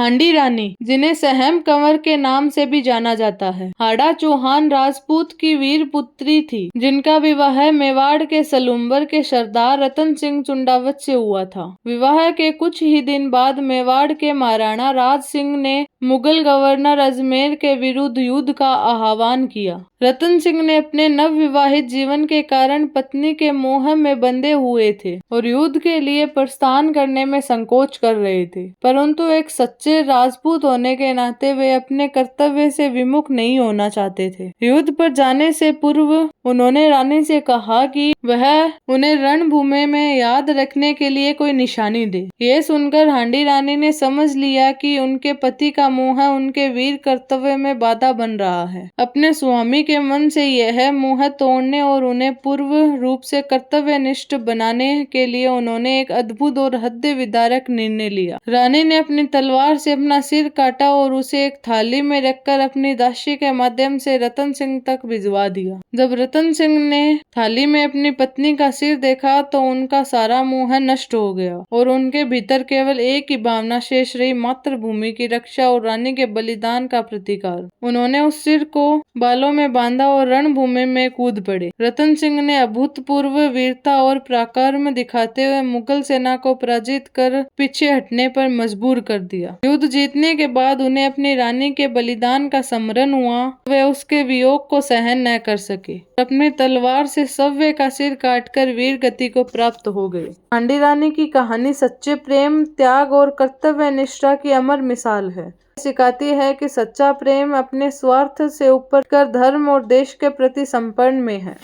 हांडी रानी, जिन्हें सहम कंवर के नाम से भी जाना जाता है, हाड़ा चौहान राजपूत की वीर पुत्री थी, जिनका विवाह मेवाड़ के सलूम्बर के सरदार रतन सिंह चुंडावत से हुआ था। विवाह के कुछ ही दिन बाद मेवाड़ के महाराणा राज सिंह ने मुगल गवर्नर अजमेर के विरुद्ध युद्ध का आह्वान किया। रतन सिंह ने अपने नव विवाहित जीवन के कारण पत्नी के मोह में बंधे हुए थे और युद्ध के लिए प्रस्थान करने में संकोच कर रहे थे, परंतु एक सच्चे राजपूत होने के नाते वे अपने कर्तव्य से विमुख नहीं होना चाहते थे। युद्ध पर जाने से पूर्व उन्होंने रानी से कहा कि वह उन्हें रणभूमि में याद रखने के लिए कोई निशानी दे। यह सुनकर हांडी रानी ने समझ लिया कि उनके पति का मोह उनके वीर कर्तव्य में बाधा बन रहा है। अपने स्वामी के मन से यह मोह तोड़ने और उन्हें पूर्व रूप से कर्तव्यनिष्ठ बनाने के लिए उन्होंने एक अद्भुत और हृदय विदारक निर्णय लिया। रानी ने अपनी तलवार से अपना सिर काटा और उसे एक थाली में रखकर अपनी दासी के माध्यम से रतन सिंह तक भिजवा दिया। जब रतन सिंह ने थाली में अपनी पत्नी का सिर देखा तो उनका सारा मोह नष्ट हो गया और उनके भीतर केवल एक ही भावना शेष रही, मातृभूमि की रक्षा और रानी के बलिदान का प्रतिकार। उन्होंने उस सिर को बालों में बांधा और रणभूमि में कूद पड़े। रतन सिंह ने अभूतपूर्व वीरता और पराक्रम दिखाते हुए मुगल सेना को पराजित कर पीछे हटने पर मजबूर कर दिया। युद्ध जीतने के बाद उन्हें अपनी रानी के बलिदान का स्मरण हुआ। वे उसके वियोग को सहन न कर सके, अपनी तलवार से सव्य का सिर काटकर वीर गति को प्राप्त हो गए। हांडी रानी की कहानी सच्चे प्रेम, त्याग और कर्तव्य निष्ठा की अमर मिसाल है। सिखाती है कि सच्चा प्रेम अपने स्वार्थ से ऊपर कर धर्म और देश के प्रति समर्पण में है।